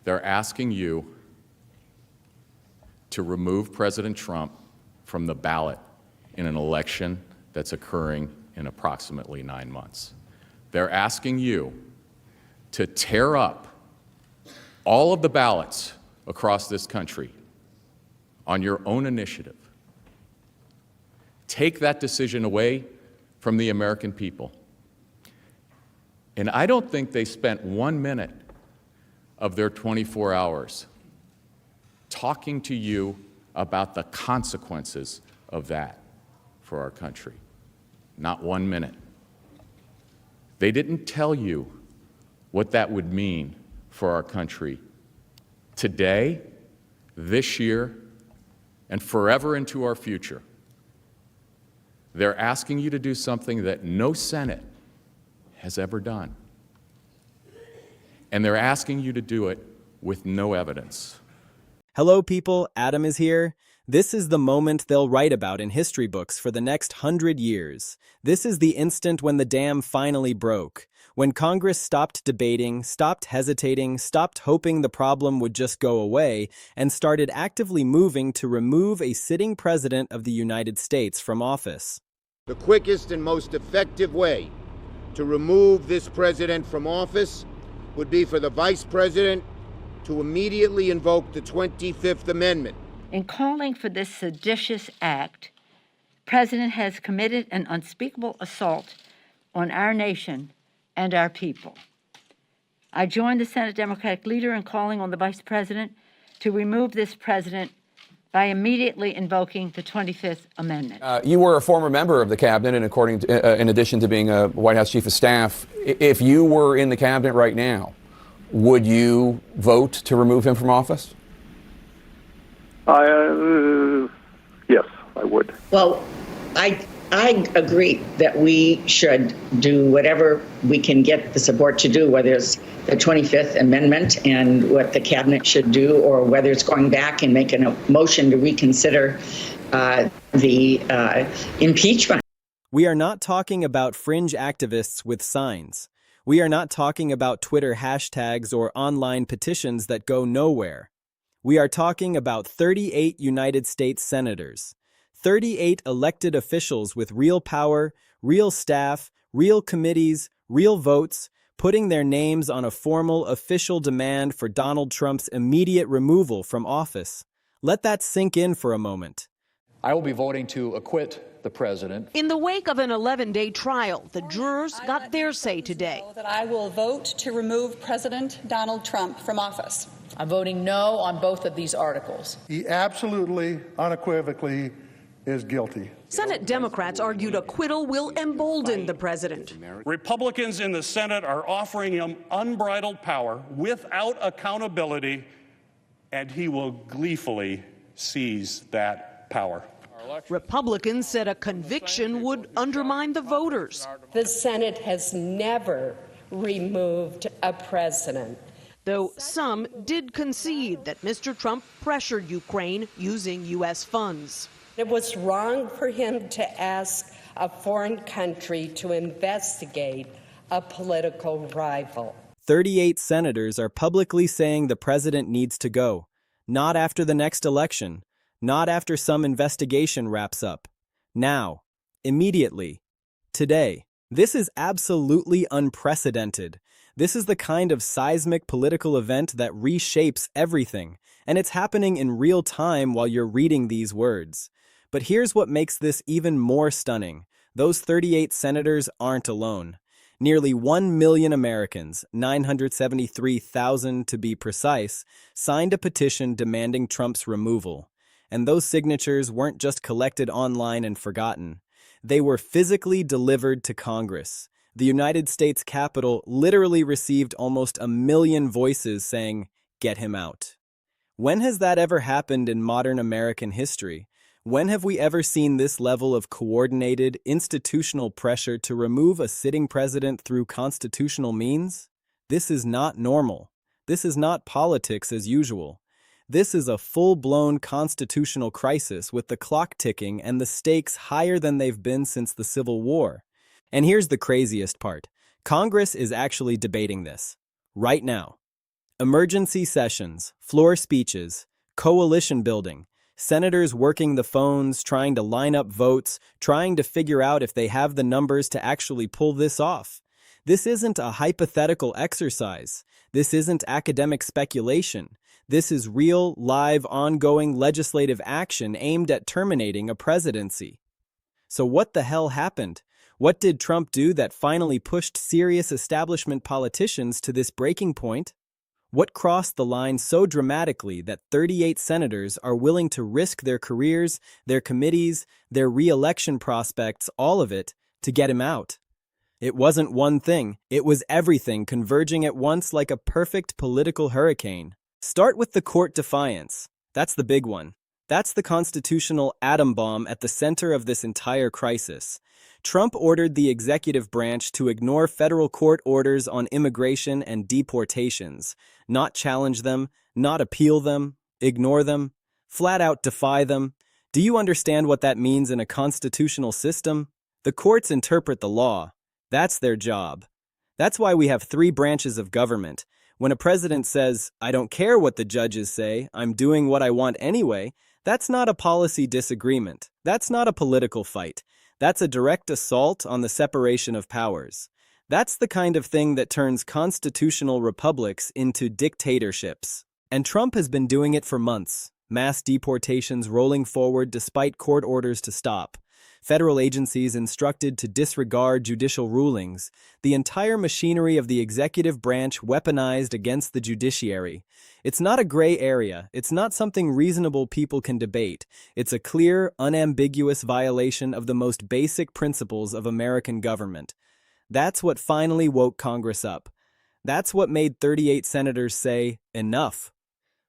They're asking you to remove President Trump from the ballot in an election that's occurring in approximately 9 months. They're asking you to tear up all of the ballots across this country on your own initiative. Take that decision away from the American people. And I don't think they spent 1 minute of their 24 hours talking to you about the consequences of that for our country. Not 1 minute. They didn't tell you what that would mean for our country today, this year, and forever into our future. They're asking you to do something that no Senate has ever done. And they're asking you to do it with no evidence. Hello, people. Adam is here. This is the moment they'll write about in history books for the next 100 years. This is the instant when the dam finally broke, when Congress stopped debating, stopped hesitating, stopped hoping the problem would just go away, and started actively moving to remove a sitting president of the United States from office. The quickest and most effective way to remove this president from office would be for the vice president to immediately invoke the 25th Amendment. In calling for this seditious act, the President has committed an unspeakable assault on our nation and our people. I join the Senate Democratic leader in calling on the Vice President to remove this president by immediately invoking the 25th Amendment. You were a former member of the cabinet, and in addition to being a White House Chief of Staff, if you were in the cabinet right now, would you vote to remove him from office? Yes, I would. Well, I agree that we should do whatever we can get the support to do, whether it's the 25th Amendment and what the cabinet should do, or whether it's going back and making a motion to reconsider the impeachment. We are not talking about fringe activists with signs. We are not talking about Twitter hashtags or online petitions that go nowhere. We are talking about 38 United States senators, 38 elected officials with real power, real staff, real committees, real votes, putting their names on a formal official demand for Donald Trump's immediate removal from office. Let that sink in for a moment. I will be voting to acquit the president. In the wake of an 11-day trial, the jurors got their say today. That I will vote to remove President Donald Trump from office. I'm voting no on both of these articles. He absolutely, unequivocally is guilty. Senate Democrats argued acquittal will embolden the president. Republicans in the Senate are offering him unbridled power without accountability, and he will gleefully seize that power. Republicans said a conviction would undermine the voters. The Senate has never removed a president. Though some did concede that Mr. Trump pressured Ukraine using U.S. funds. It was wrong for him to ask a foreign country to investigate a political rival. 38 senators are publicly saying the president needs to go. Not after the next election. Not after some investigation wraps up. Now. Immediately. Today. This is absolutely unprecedented. This is the kind of seismic political event that reshapes everything, and it's happening in real time while you're reading these words. But here's what makes this even more stunning. Those 38 senators aren't alone. Nearly 1 million Americans, 973,000 to be precise, signed a petition demanding Trump's removal. And those signatures weren't just collected online and forgotten. They were physically delivered to Congress. The United States Capitol literally received almost 1 million voices saying, "Get him out." When has that ever happened in modern American history? When have we ever seen this level of coordinated, institutional pressure to remove a sitting president through constitutional means? This is not normal. This is not politics as usual. This is a full-blown constitutional crisis with the clock ticking and the stakes higher than they've been since the Civil War. And here's the craziest part. Congress is actually debating this. Right now. Emergency sessions, floor speeches, coalition building, senators working the phones, trying to line up votes, trying to figure out if they have the numbers to actually pull this off. This isn't a hypothetical exercise. This isn't academic speculation. This is real, live, ongoing legislative action aimed at terminating a presidency. So what the hell happened? What did Trump do that finally pushed serious establishment politicians to this breaking point? What crossed the line so dramatically that 38 senators are willing to risk their careers, their committees, their re-election prospects, all of it, to get him out? It wasn't one thing, it was everything converging at once like a perfect political hurricane. Start with the court defiance. That's the big one. That's the constitutional atom bomb at the center of this entire crisis. Trump ordered the executive branch to ignore federal court orders on immigration and deportations, not challenge them, not appeal them, ignore them, flat out defy them. Do you understand what that means in a constitutional system? The courts interpret the law. That's their job. That's why we have 3 branches of government. When a president says, "I don't care what the judges say, I'm doing what I want anyway," that's not a policy disagreement. That's not a political fight. That's a direct assault on the separation of powers. That's the kind of thing that turns constitutional republics into dictatorships. And Trump has been doing it for months. Mass deportations rolling forward despite court orders to stop. Federal agencies instructed to disregard judicial rulings. The entire machinery of the executive branch weaponized against the judiciary. It's not a gray area. It's not something reasonable people can debate. It's a clear, unambiguous violation of the most basic principles of American government. That's what finally woke Congress up. That's what made 38 senators say, "Enough."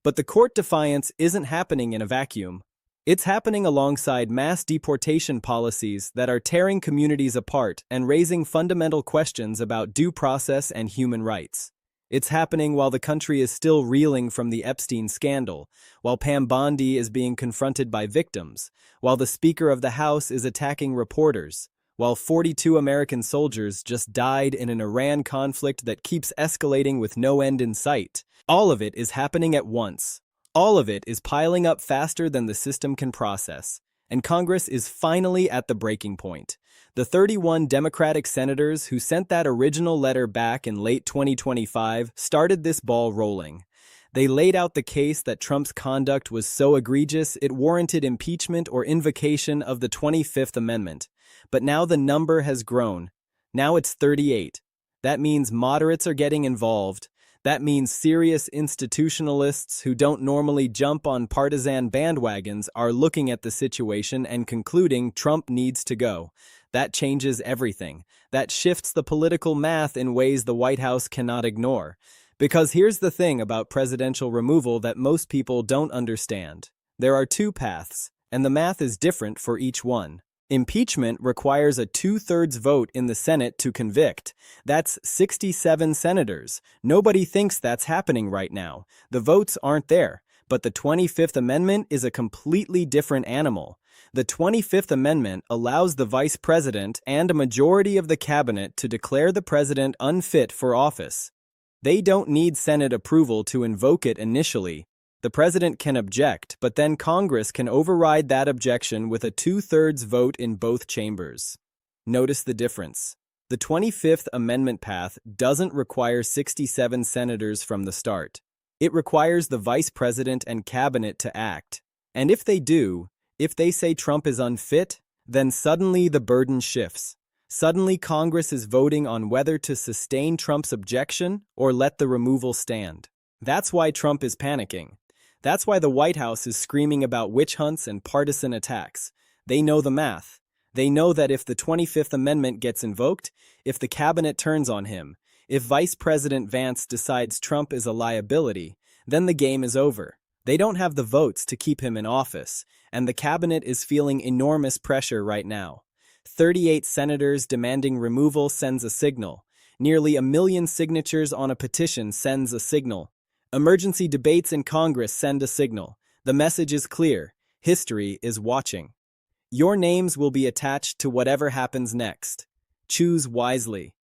But the court defiance isn't happening in a vacuum. It's happening alongside mass deportation policies that are tearing communities apart and raising fundamental questions about due process and human rights. It's happening while the country is still reeling from the Epstein scandal, while Pam Bondi is being confronted by victims, while the Speaker of the House is attacking reporters, while 42 American soldiers just died in an Iran conflict that keeps escalating with no end in sight. All of it is happening at once. All of it is piling up faster than the system can process, and Congress is finally at the breaking point. The 31 Democratic senators who sent that original letter back in late 2025 started this ball rolling. They laid out the case that Trump's conduct was so egregious it warranted impeachment or invocation of the 25th Amendment. But now the number has grown. Now it's 38. That means moderates are getting involved. That means serious institutionalists who don't normally jump on partisan bandwagons are looking at the situation and concluding Trump needs to go. That changes everything. That shifts the political math in ways the White House cannot ignore. Because here's the thing about presidential removal that most people don't understand. There are 2 paths, and the math is different for each one. Impeachment requires a 2/3 vote in the Senate to convict. That's 67 senators. Nobody thinks that's happening right now. The votes aren't there. But the 25th Amendment is a completely different animal. The 25th Amendment allows the vice president and a majority of the cabinet to declare the president unfit for office. They don't need Senate approval to invoke it initially. The president can object, but then Congress can override that objection with a 2/3 vote in both chambers. Notice the difference. The 25th Amendment path doesn't require 67 senators from the start. It requires the vice president and cabinet to act. And if they do, if they say Trump is unfit, then suddenly the burden shifts. Suddenly Congress is voting on whether to sustain Trump's objection or let the removal stand. That's why Trump is panicking. That's why the White House is screaming about witch hunts and partisan attacks. They know the math. They know that if the 25th Amendment gets invoked, if the cabinet turns on him, if Vice President Vance decides Trump is a liability, then the game is over. They don't have the votes to keep him in office, and the cabinet is feeling enormous pressure right now. 38 senators demanding removal sends a signal. Nearly 1 million signatures on a petition sends a signal. Emergency debates in Congress send a signal. The message is clear. History is watching. Your names will be attached to whatever happens next. Choose wisely.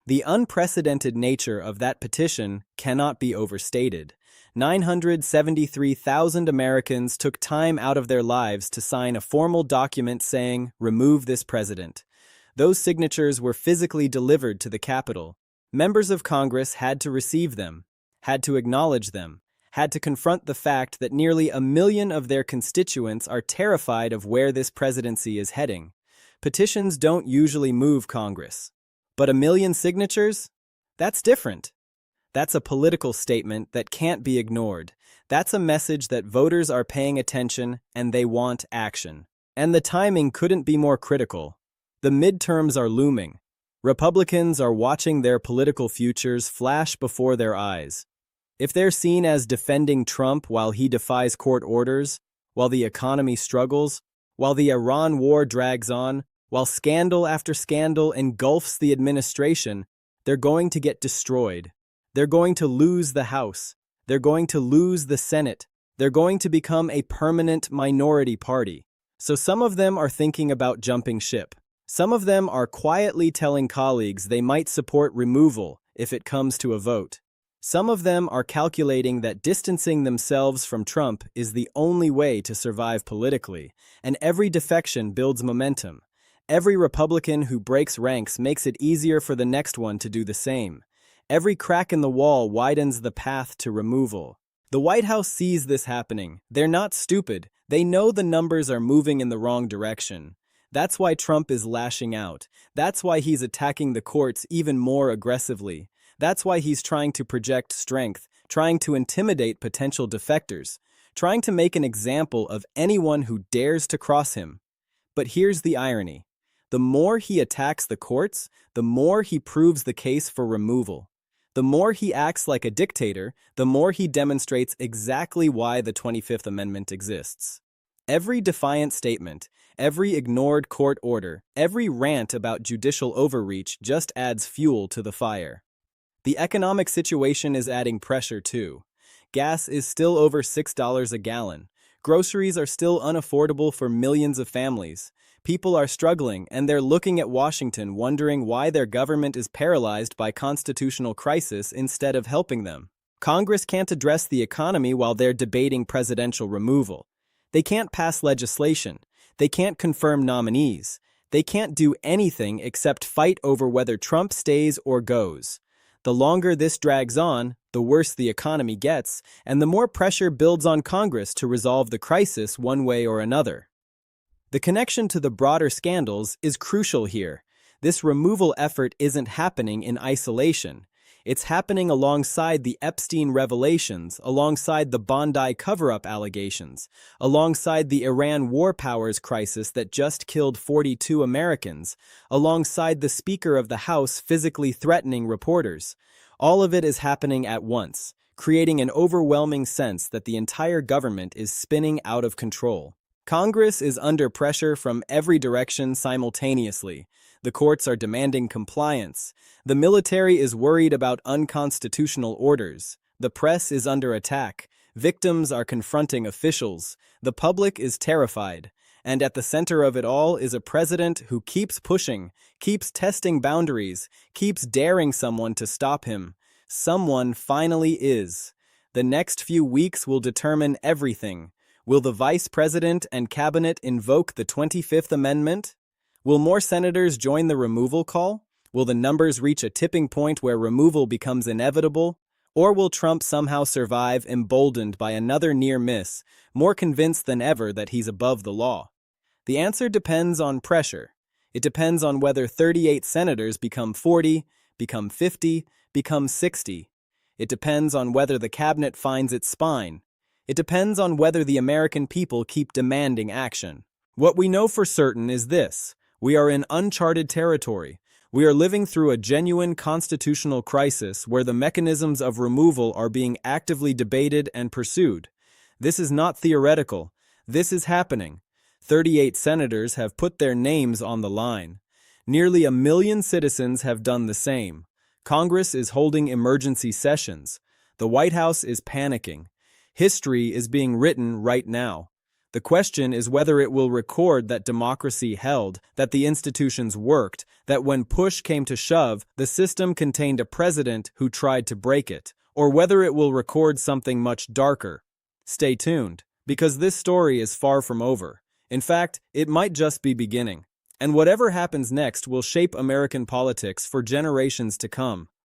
The unprecedented nature of that petition cannot be overstated. 973,000 Americans took time out of their lives to sign a formal document saying, "Remove this president." Those signatures were physically delivered to the Capitol. Members of Congress had to receive them, had to acknowledge them, had to confront the fact that nearly 1 million of their constituents are terrified of where this presidency is heading. Petitions don't usually move Congress. But 1 million signatures? That's different. That's a political statement that can't be ignored. That's a message that voters are paying attention and they want action. And the timing couldn't be more critical. The midterms are looming. Republicans are watching their political futures flash before their eyes. If they're seen as defending Trump while he defies court orders, while the economy struggles, while the Iran war drags on, while scandal after scandal engulfs the administration, they're going to get destroyed. They're going to lose the House. They're going to lose the Senate. They're going to become a permanent minority party. So some of them are thinking about jumping ship. Some of them are quietly telling colleagues they might support removal if it comes to a vote. Some of them are calculating that distancing themselves from Trump is the only way to survive politically, and every defection builds momentum. Every Republican who breaks ranks makes it easier for the next one to do the same. Every crack in the wall widens the path to removal. The White House sees this happening. They're not stupid. They know the numbers are moving in the wrong direction. That's why Trump is lashing out. That's why he's attacking the courts even more aggressively. That's why he's trying to project strength, trying to intimidate potential defectors, trying to make an example of anyone who dares to cross him. But here's the irony. The more he attacks the courts, the more he proves the case for removal. The more he acts like a dictator, the more he demonstrates exactly why the 25th Amendment exists. Every defiant statement, every ignored court order, every rant about judicial overreach just adds fuel to the fire. The economic situation is adding pressure too. Gas is still over $6 a gallon. Groceries are still unaffordable for millions of families. People are struggling, and they're looking at Washington wondering why their government is paralyzed by constitutional crisis instead of helping them. Congress can't address the economy while they're debating presidential removal. They can't pass legislation. They can't confirm nominees. They can't do anything except fight over whether Trump stays or goes. The longer this drags on, the worse the economy gets, and the more pressure builds on Congress to resolve the crisis one way or another. The connection to the broader scandals is crucial here. This removal effort isn't happening in isolation. It's happening alongside the Epstein revelations, alongside the Bondi cover-up allegations, alongside the Iran war powers crisis that just killed 42 Americans, alongside the Speaker of the House physically threatening reporters. All of it is happening at once, creating an overwhelming sense that the entire government is spinning out of control. Congress is under pressure from every direction simultaneously. The courts are demanding compliance. The military is worried about unconstitutional orders. The press is under attack. Victims are confronting officials. The public is terrified. And at the center of it all is a president who keeps pushing, keeps testing boundaries, keeps daring someone to stop him. Someone finally is. The next few weeks will determine everything. Will the vice president and cabinet invoke the 25th Amendment? Will more senators join the removal call? Will the numbers reach a tipping point where removal becomes inevitable? Or will Trump somehow survive emboldened by another near miss, more convinced than ever that he's above the law? The answer depends on pressure. It depends on whether 38 senators become 40, become 50, become 60. It depends on whether the cabinet finds its spine. It depends on whether the American people keep demanding action. What we know for certain is this: we are in uncharted territory. We are living through a genuine constitutional crisis where the mechanisms of removal are being actively debated and pursued. This is not theoretical. This is happening. 38 senators have put their names on the line. Nearly 1 million citizens have done the same. Congress is holding emergency sessions. The White House is panicking. History is being written right now. The question is whether it will record that democracy held, that the institutions worked, that when push came to shove, the system contained a president who tried to break it, or whether it will record something much darker. Stay tuned, because this story is far from over. In fact, it might just be beginning. And whatever happens next will shape American politics for generations to come.